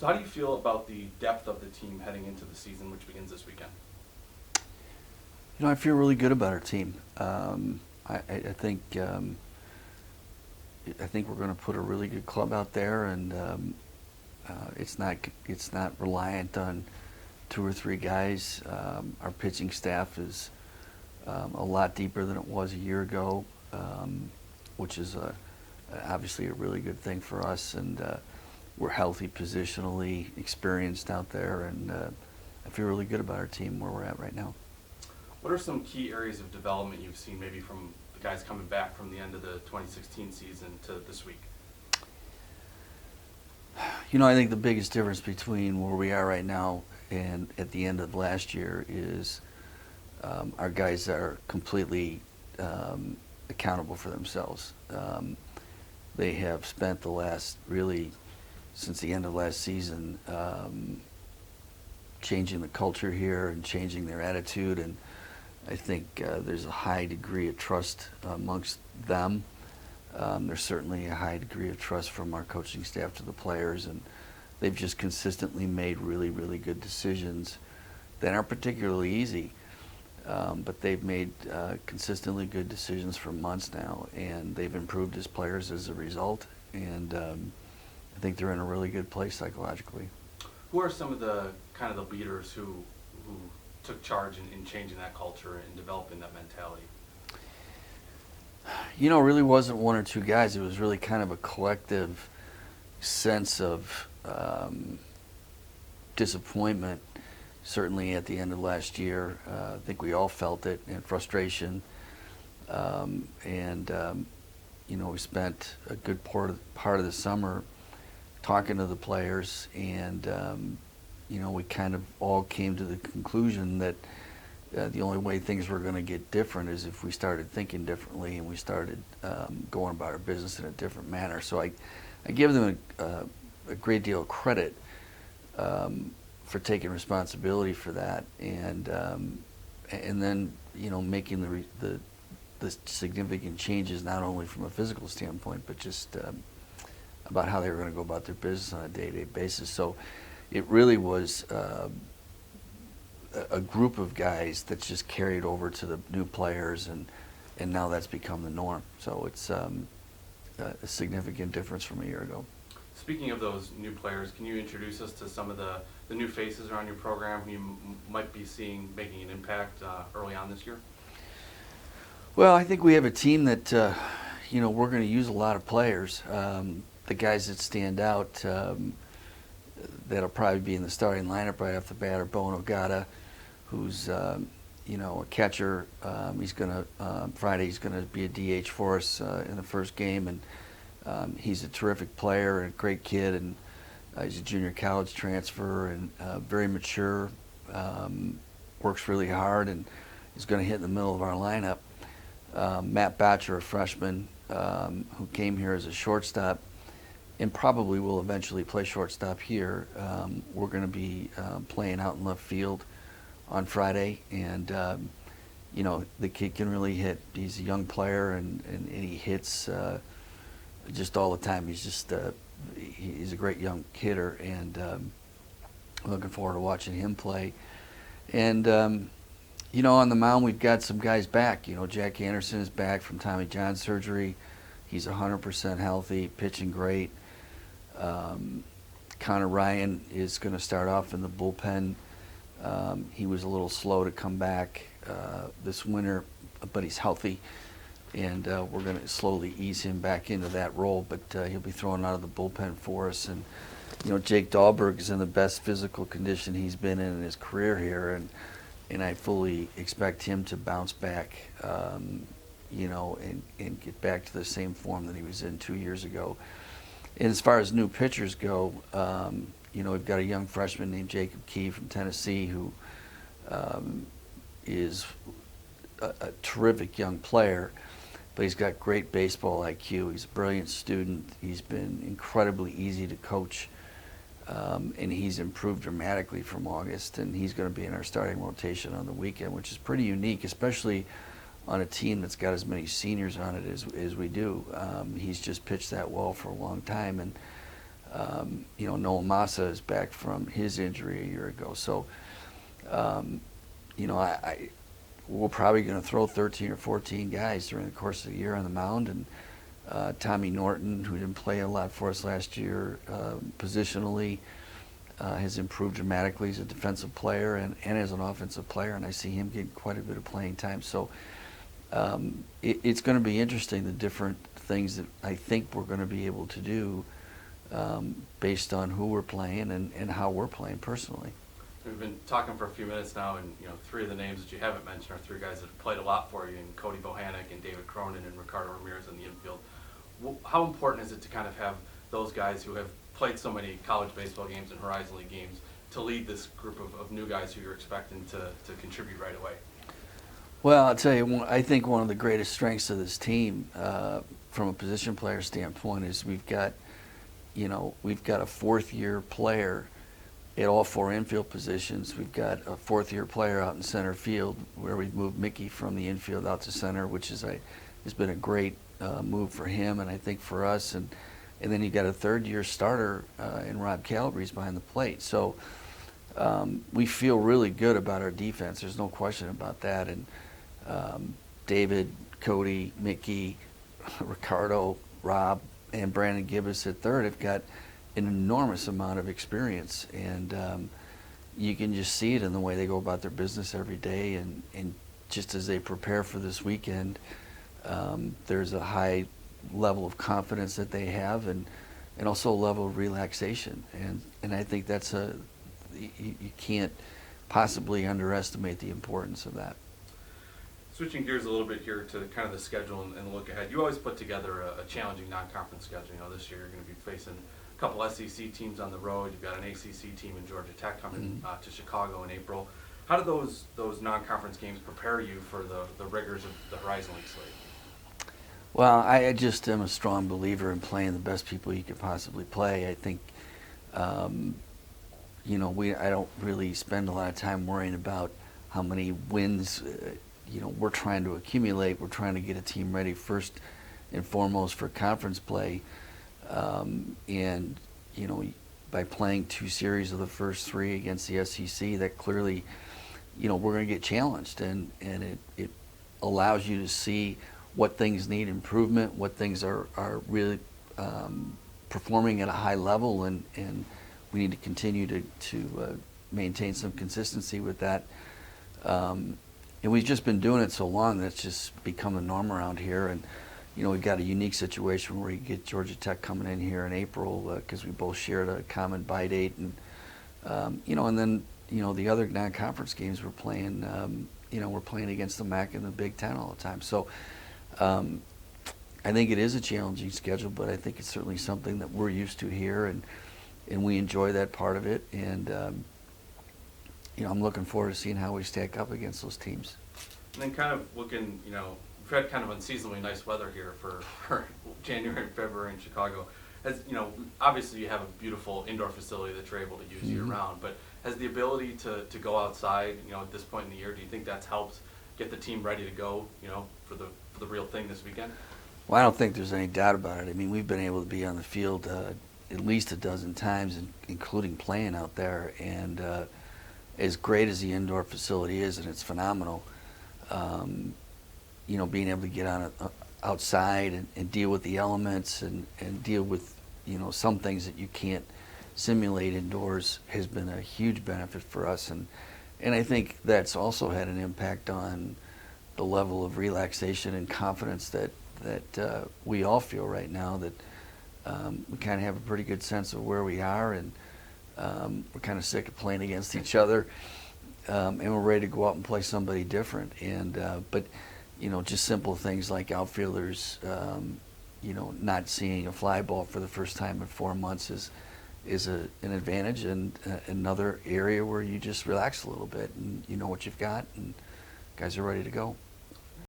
So how do you feel about the depth of the team heading into the season, which begins this weekend? I feel really good about our team. I think we're going to put a really good club out there, and it's not reliant on two or three guys. Our pitching staff is a lot deeper than it was a year ago, which is obviously a really good thing for us. And we're healthy positionally, experienced out there, and I feel really good about our team where we're at right now. What are some key areas of development you've seen maybe from the guys coming back from the end of the 2016 season to this week? I think the biggest difference between where we are right now and at the end of last year is our guys are completely accountable for themselves. They have spent the last, really, since the end of last season, changing the culture here and changing their attitude, and I think there's a high degree of trust amongst them. There's certainly a high degree of trust from our coaching staff to the players, and they've just consistently made really, really good decisions that aren't particularly easy, but they've made consistently good decisions for months now, and they've improved as players as a result, and I think they're in a really good place psychologically. Who are some of the kind of the leaders who took charge in changing that culture and developing that mentality? Really wasn't one or two guys. It was really kind of a collective sense of disappointment, certainly at the end of last year. I think we all felt it, and frustration. We spent a good part of the summer talking to the players, and we kind of all came to the conclusion that the only way things were going to get different is if we started thinking differently and we started going about our business in a different manner. So I give them a great deal of credit for taking responsibility for that, and then making the significant changes, not only from a physical standpoint, but just about how they were going to go about their business on a day-to-day basis. So it really was a group of guys that's just carried over to the new players, and now that's become the norm. So it's a significant difference from a year ago. Speaking of those new players, can you introduce us to some of the new faces around your program who you might be seeing making an impact early on this year? Well, I think we have a team that we're going to use a lot of players. The guys that stand out that'll probably be in the starting lineup right off the bat are Bowen Ogata, who's a catcher. Friday he's going to be a DH for us in the first game, and he's a terrific player and a great kid, and he's a junior college transfer and very mature, works really hard, and is going to hit in the middle of our lineup. Matt Batcher, a freshman who came here as a shortstop and probably will eventually play shortstop here. We're going to be playing out in left field on Friday, and the kid can really hit. He's a young player, and he hits just all the time. He's a great young hitter, and looking forward to watching him play. And on the mound, we've got some guys back. Jack Anderson is back from Tommy John surgery. He's 100% healthy, pitching great. Connor Ryan is going to start off in the bullpen. He was a little slow to come back this winter, but he's healthy, and we're going to slowly ease him back into that role, but he'll be thrown out of the bullpen for us. And Jake Dahlberg is in the best physical condition he's been in his career here, and I fully expect him to bounce back, and get back to the same form that he was in 2 years ago. And as far as new pitchers go, we've got a young freshman named Jacob Key from Tennessee who is a terrific young player, but he's got great baseball IQ. He's a brilliant student. He's been incredibly easy to coach, and he's improved dramatically from August, and he's going to be in our starting rotation on the weekend, which is pretty unique, especially on a team that's got as many seniors on it as we do. He's just pitched that well for a long time, and Noah Massa is back from his injury a year ago. So, we're probably going to throw 13 or 14 guys during the course of the year on the mound. And Tommy Norton, who didn't play a lot for us last year, positionally has improved dramatically as a defensive player and as an offensive player, and I see him getting quite a bit of playing time. So it's going to be interesting, the different things that I think we're going to be able to do based on who we're playing and how we're playing personally. We've been talking for a few minutes now, and three of the names that you haven't mentioned are three guys that have played a lot for you, and Cody Bohannon and David Cronin and Ricardo Ramirez in the infield. How important is it to kind of have those guys who have played so many college baseball games and Horizon League games to lead this group of new guys who you're expecting to contribute right away? Well, I'll tell you, I think one of the greatest strengths of this team from a position player standpoint is we've got a fourth-year player at all four infield positions. We've got a fourth-year player out in center field where we've moved Mickey from the infield out to center, which has been a great move for him and I think for us. And then you've got a third-year starter in Rob Calabrese behind the plate. So we feel really good about our defense. There's no question about that. And David, Cody, Mickey, Ricardo, Rob, and Brandon Gibbous at third have got an enormous amount of experience, and you can just see it in the way they go about their business every day, and just as they prepare for this weekend, there's a high level of confidence that they have, and also a level of relaxation, and I think that's you can't possibly underestimate the importance of that. Switching gears a little bit here to kind of the schedule and the look ahead, you always put together a challenging non-conference schedule. This year you're going to be facing a couple SEC teams on the road. You've got an ACC team in Georgia Tech coming to Chicago in April. How do those non-conference games prepare you for the rigors of the Horizon League slate? Well, I just am a strong believer in playing the best people you could possibly play. I think, I don't really spend a lot of time worrying about how many wins we're trying to accumulate. We're trying to get a team ready first and foremost for conference play. And by playing two series of the first three against the SEC, that clearly, we're going to get challenged, and it allows you to see what things need improvement, what things are really performing at a high level, and we need to continue to maintain some consistency with that. And we've just been doing it so long that it's just become the norm around here. And we've got a unique situation where you get Georgia Tech coming in here in April because we both shared a common bye date, and and then the other non-conference games we're playing. We're playing against the MAC and the Big Ten all the time. So I think it is a challenging schedule, but I think it's certainly something that we're used to here, and we enjoy that part of it. And I'm looking forward to seeing how we stack up against those teams. And then kind of looking, we've had kind of unseasonably nice weather here for January and February in Chicago. Obviously you have a beautiful indoor facility that you're able to use year-round, but has the ability to go outside, at this point in the year, do you think that's helped get the team ready to go, for the real thing this weekend? Well, I don't think there's any doubt about it. I mean, we've been able to be on the field at least a dozen times, including playing out there, and as great as the indoor facility is, and it's phenomenal, being able to get outside and deal with the elements and deal with, some things that you can't simulate indoors has been a huge benefit for us. And I think that's also had an impact on the level of relaxation and confidence that we all feel right now, that we kind of have a pretty good sense of where we are, and we're kind of sick of playing against each other, and we're ready to go out and play somebody different. And but just simple things like outfielders, not seeing a fly ball for the first time in 4 months is an advantage, and another area where you just relax a little bit, and you know what you've got, and guys are ready to go.